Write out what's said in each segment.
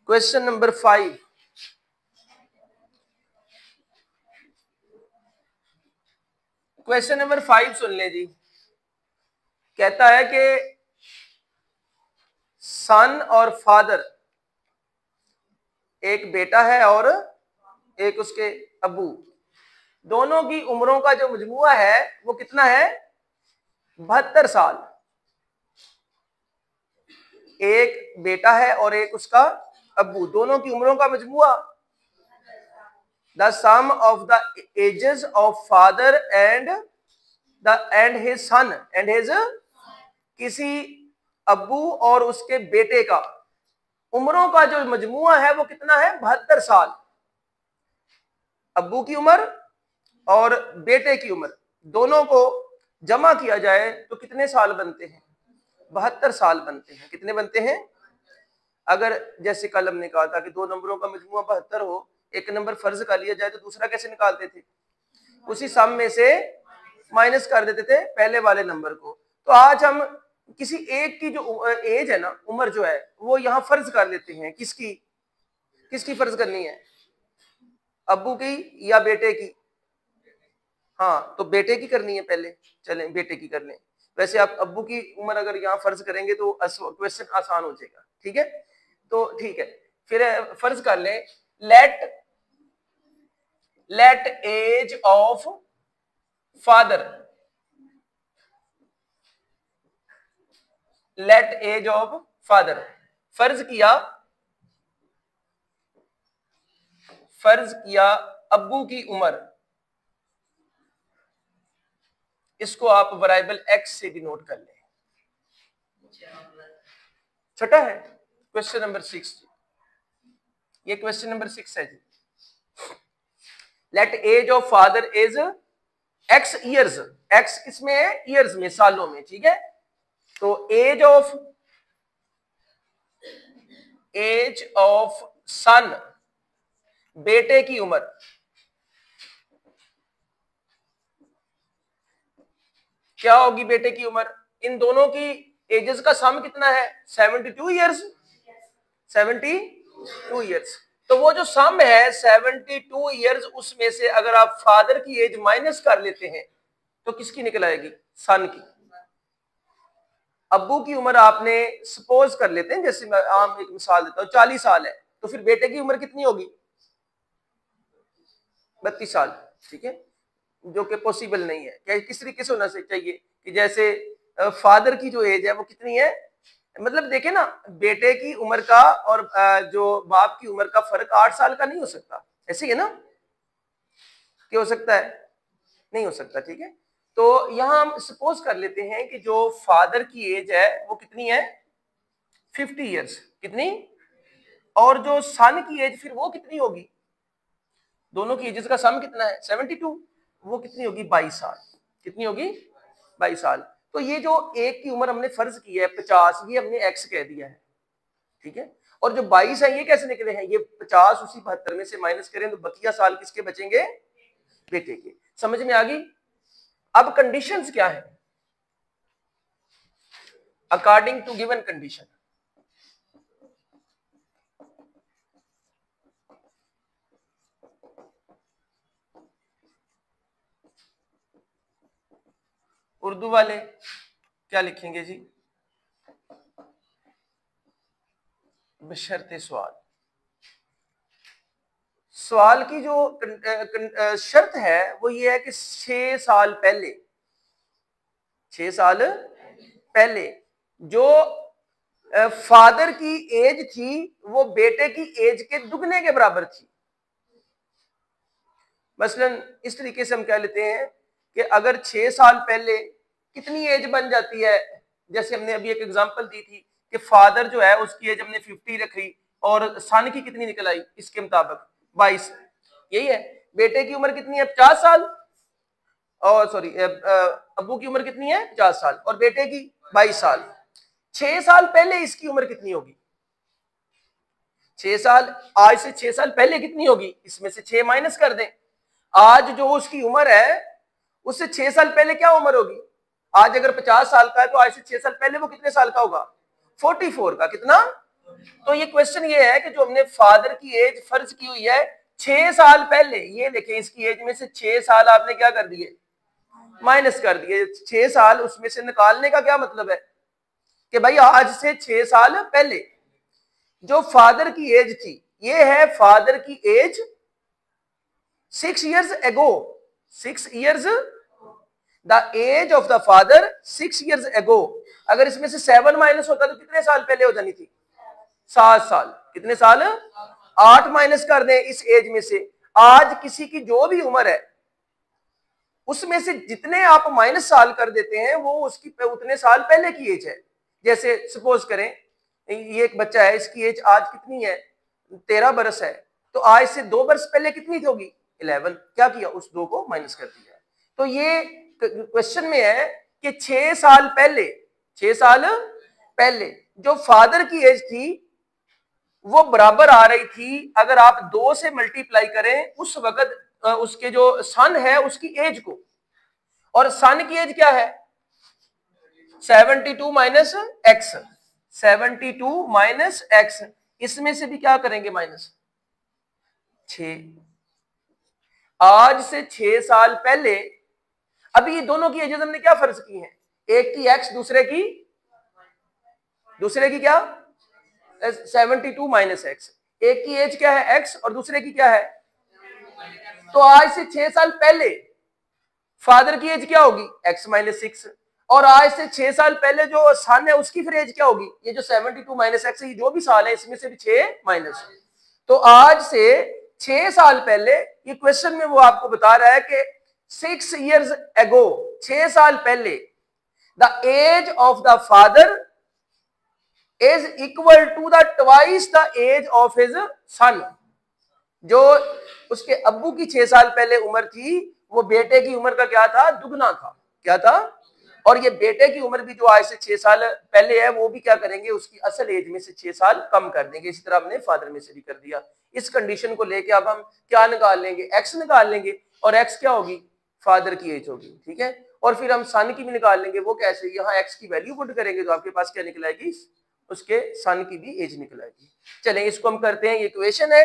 Question number 5, question number 5 सुन ले जी। कहता है कि सन और फादर, एक बेटा है और एक उसके अबू, दोनों की उम्रों का जो मजमुआ है वो कितना है? 72 साल। एक बेटा है और एक उसका अबू, दोनों की उम्रों का मजमुआ। The sum of the ages of father and his son and his, किसी अबू और उसके बेटे का उम्रों का जो मजमुआ है वो कितना है? 72 साल। अब्बू की उम्र और बेटे की उम्र दोनों को जमा किया जाए तो कितने साल बनते हैं? 72 साल बनते हैं। कितने बनते हैं? अगर जैसे कल हमने कहा था कि दो नंबरों का मजमुआ 72 हो, एक नंबर फर्ज कर लिया जाए तो दूसरा कैसे निकालते थे? उसी सम में से माइनस कर देते थे पहले वाले नंबर को। तो आज हम किसी एक की जो एज है ना, उम्र जो है, वो यहाँ फर्ज कर लेते हैं। किसकी किसकी फर्ज करनी है? अब्बू की या बेटे की? हाँ, तो बेटे की करनी है पहले। चलें बेटे की कर लें। वैसे आप अब्बू की उम्र अगर यहाँ फर्ज करेंगे तो क्वेश्चन आसान हो जाएगा। ठीक है, तो ठीक है, फिर फर्ज कर लें let age of father, let age of father, फर्ज किया अब्बू की उम्र, इसको आप वेरिएबल एक्स से डिनोट कर लें। छोटा है क्वेश्चन नंबर 6, ये क्वेश्चन नंबर 6 है जी। Let age of father is X years, X किसमें है? ईयर्स में, सालों में। ठीक है, तो एज ऑफ सन, बेटे की उम्र, क्या होगी? बेटे की उम्र, इन दोनों की एजेस का सम कितना है? 72 ईयर्स, 72 ईयर्स। तो वो जो सम है 72 ईयर्स, उसमें से अगर आप फादर की एज माइनस कर लेते हैं तो किसकी निकल आएगी? सन की। अब्बू की उम्र आपने सपोज कर लेते हैं, जैसे मैं आम एक मिसाल देता हूं, 40 साल है, तो फिर बेटे की उम्र कितनी होगी? 32 साल। ठीक है, जो कि पॉसिबल नहीं है। क्या किस तरीके से होना चाहिए कि जैसे फादर की जो एज है वो कितनी है? मतलब देखे ना, बेटे की उम्र का और जो बाप की उम्र का फर्क 8 साल का नहीं हो सकता। ऐसे ही है ना? क्या हो सकता है? नहीं हो सकता। ठीक है, तो यहां हम सपोज कर लेते हैं कि जो फादर की एज है वो कितनी है? 50 ईयर्स। कितनी? और जो सन की एज फिर वो कितनी होगी? दोनों की एजेस का सम कितना है? 72। वो कितनी होगी? 22 साल। कितनी होगी? 22 साल। तो ये जो एक की उम्र हमने फर्ज की है 50, ये हमने एक्स कह दिया है। ठीक है, और जो 22 है ये कैसे निकले हैं? ये 50 उसी 72 में से माइनस करें तो बकिया साल किसके बचेंगे? बेटे के। समझ में आ गई? अब कंडीशंस क्या है? According to given condition, Urdu वाले क्या लिखेंगे जी? बशर्ते सवाल की जो शर्त है वो ये है कि 6 साल पहले, 6 साल पहले जो फादर की एज थी वो बेटे की एज के दुगने के बराबर थी। मसलन इस तरीके से हम कह लेते हैं कि अगर 6 साल पहले कितनी एज बन जाती है, जैसे हमने अभी एक एग्जांपल दी थी कि फादर जो है उसकी एज हमने 50 रखी और सन की कितनी निकल आई इसके मुताबिक? 22। यही है। बेटे की उम्र कितनी है? 50 साल। और सॉरी, अब्बू की उम्र कितनी है? 50 साल, और बेटे की 22 साल। 6 साल पहले इसकी उम्र कितनी होगी? 6 साल, आज से 6 साल पहले कितनी होगी? इसमें से 6 माइनस कर दें। आज जो उसकी उम्र है उससे 6 साल पहले क्या उम्र होगी? आज अगर 50 साल का है तो आज से 6 साल पहले वो कितने साल का होगा? 44 का। कितना? तो ये क्वेश्चन ये है कि जो हमने फादर की एज फर्ज की हुई है 6 साल पहले, ये देखें इसकी एज में से 6 साल आपने क्या कर दिए, माइनस कर दिए। 6 साल उसमें से निकालने का क्या मतलब है कि भाई आज से 6 साल पहले जो फादर की एज थी, ये है फादर की age 6 years ago, 6 years, the age of the father 6 years ago। अगर इसमें से 7 माइनस होता तो कितने साल पहले हो जानी थी, 7 साल। कितने साल, 8 माइनस कर दें इस एज में से। आज किसी की जो भी उम्र है उसमें से जितने आप माइनस साल कर देते हैं वो उसकी उतने साल पहले की एज है। जैसे सपोज करें ये एक बच्चा है, इसकी एज आज कितनी है, 13 बरस है, तो आज से 2 बरस पहले कितनी होगी, 11। क्या किया, उस 2 को माइनस कर दिया। तो ये क्वेश्चन में है कि 6 साल पहले, 6 साल पहले जो फादर की एज थी वो बराबर आ रही थी, अगर आप 2 से मल्टीप्लाई करें उस वक्त उसके जो सन है उसकी एज को, और सन की एज क्या है 72 माइनस एक्स, 72 माइनस एक्स, इसमें से भी क्या करेंगे माइनस 6। आज से 6 साल पहले, अभी ये दोनों की एजेस हमने क्या फर्ज की हैं, एक की एक्स दूसरे की क्या 72 माइनस एक्स, एक की एज क्या है एक्स और दूसरे की क्या है। तो आज से 6 साल पहले फादर की एज क्या होगी एक्स माइनस 6, और आज से 6 साल पहले जो सन है उसकी फिर एज क्या होगी, ये जो 72 माइनस एक्स है, जो भी साल है इसमें से भी 6 माइनस। तो आज से 6 साल पहले, ये क्वेश्चन में वो आपको बता रहा है कि 6 years ago, 6 साल पहले, the age of the father is equal to the twice the age of his son. जो उसके अब्बू की 6 साल पहले उम्र थी वो बेटे की उम्र का क्या था, दुगना था। क्या था, और ये बेटे की उम्र भी जो आज से 6 साल पहले है वो भी क्या करेंगे, उसकी असल एज में से 6 साल कम कर देंगे। इसी तरह हमने फादर में से भी कर दिया। इस कंडीशन को लेके अब हम क्या निकाल लेंगे, एक्स निकाल लेंगे, और एक्स क्या होगी, फादर की एज होगी। ठीक है, और फिर हम सन की भी निकाल लेंगे। वो कैसे, यहाँ एक्स की वैल्यू पुट करेंगे तो आपके पास क्या निकल आएगी, उसके सन की भी एज निकल आएगी। चलें इसको हम करते हैं, ये इक्वेशन है,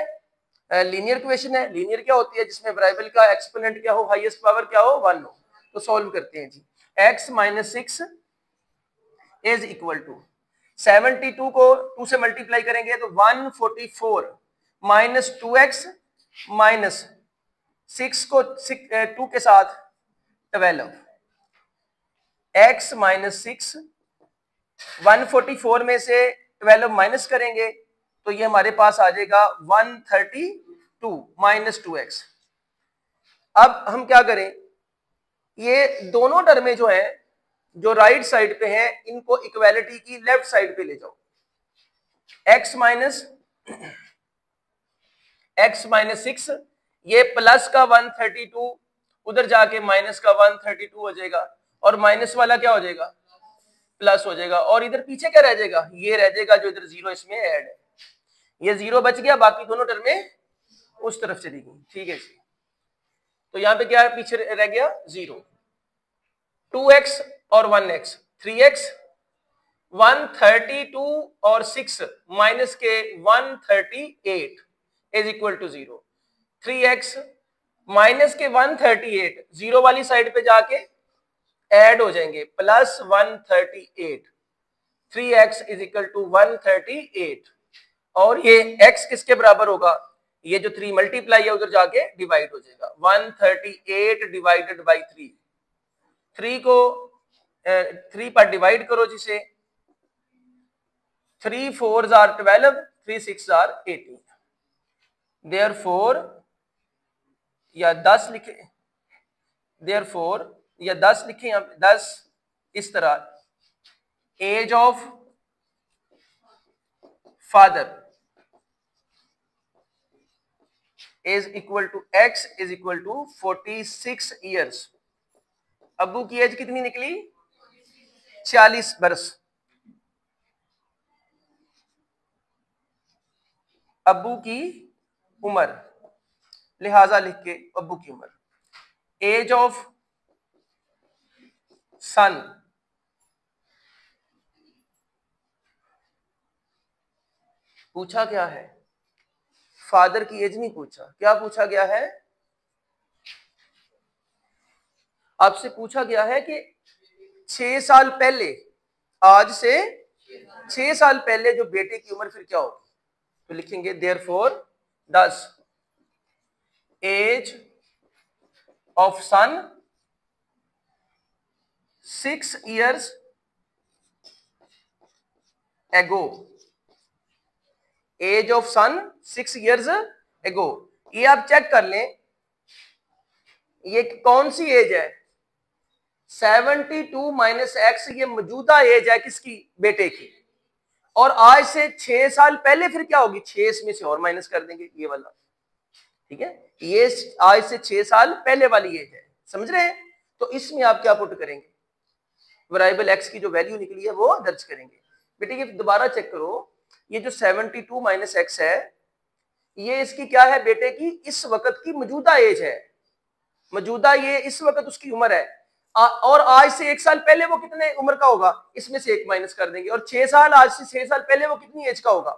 लीनियर इक्वेशन है। लीनियर क्या होती है, जिसमें वेरिएबल का एक्सपोनेंट क्या हो, हाईएस्ट पावर क्या हो, 1 हो। तो सॉल्व करते हैं जी। x minus 6 is equal to 72 को 2 से मल्टीप्लाई करेंगे तो 144 माइनस 2x माइनस 6 को 2 के साथ 12, x माइनस 6, 144 में से 12 माइनस करेंगे तो ये हमारे पास आ जाएगा 132 माइनस 2x। अब हम क्या करें, ये दोनों टर्में जो है जो राइट साइड पे हैं इनको इक्वालिटी की लेफ्ट साइड पे ले जाओ। x माइनस 6, ये प्लस का 132 उधर जाके माइनस का 132 हो जाएगा, और माइनस वाला क्या हो जाएगा, प्लस हो जाएगा, और इधर पीछे क्या रह जाएगा, ये रह जाएगा जो इधर 0 इसमें ऐड है, ये 0 बच गया, बाकी दोनों टर्में उस तरफ चली गई। ठीक है जी, तो यहां पे क्या पीछे रह गया 0, 2x और 1x, 3x, 132 और 6 माइनस के 138 is equal to 0। 3x minus के 138 0 वाली साइड पे जाके ऐड हो जाएंगे, plus 138, 3x is equal to 138, और ये x किसके बराबर होगा, ये जो 3 मल्टीप्लाई है उधर जाके डिवाइड हो जाएगा, 138 डिवाइडेड बाई 3, 3 को 3 पर डिवाइड करो जिसे, 3 4s are 12, 3 6s are 18, therefore या 10 लिखे, देयरफॉर या 10 लिखे यहां पे 10 इस तरह, age of father is equal to x is equal to 46 years. अब्बू की एज कितनी निकली, 40 बरस। अब्बू की उम्र, लिहाजा लिख के अब्बू की उम्र, एज ऑफ सन पूछा क्या है, फादर की एज नहीं पूछा, क्या पूछा गया है, आपसे पूछा गया है कि 6 साल पहले, आज से 6 साल पहले जो बेटे की उम्र फिर क्या होगी। तो लिखेंगे therefore the age of son 6 years ago, age of son 6 years ago। ये आप चेक कर लें, ये कौन सी एज है, 72 माइनस एक्स, ये मौजूदा एज है किसकी, बेटे की। और आज से 6 साल पहले फिर क्या होगी, 6 इसमें से और माइनस कर देंगे, ये वाला, ठीक है। ये आज से 6 साल पहले वाली एज है, समझ रहे हैं। तो इसमें आप क्या पुट करेंगे, वेरिएबल एक्स की जो वैल्यू निकली है वो दर्ज करेंगे। बेटे ये दोबारा चेक करो, ये जो 72 माइनस एक्स है, ये इसकी क्या है, बेटे की इस वक्त की मौजूदा एज है, मौजूदा ये इस वक्त उसकी उम्र है। और आज से 1 साल पहले वो कितने उम्र का होगा, इसमें से 1 माइनस कर देंगे। और 6 साल, आज से 6 साल पहले वो कितनी एज का होगा,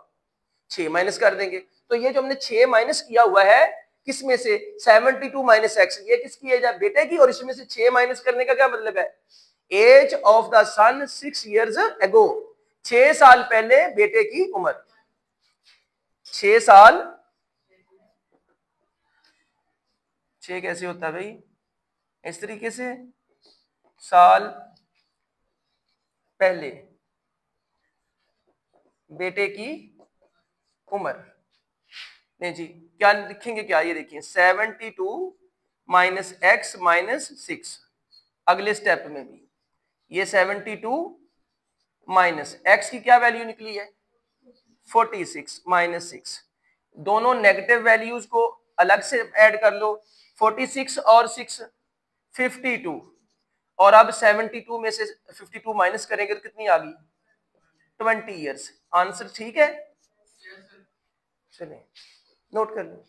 6 माइनस कर देंगे। तो ये जो हमने 6 माइनस किया हुआ है किसमें से, 72 माइनस एक्स, ये किसकी एज है, बेटे की। और इसमें से 6 माइनस करने का क्या मतलब है, age of the son 6 years ago, 6 साल पहले बेटे की उम्र, 6 साल, 6 कैसे होता है भाई, इस तरीके से, साल पहले बेटे की उम्र। नहीं जी, क्या लिखेंगे, क्या, ये देखिए 72 माइनस एक्स माइनस 6, अगले स्टेप में भी ये 72 माइनस एक्स की क्या वैल्यू निकली है, 46 माइनस 6, दोनों नेगेटिव वैल्यूज को अलग से ऐड कर लो, 46 और 6 52, और अब 72 में से 52 माइनस करेंगे तो कितनी आ गई, 20 years। आंसर ठीक है, चलिए नोट कर लो।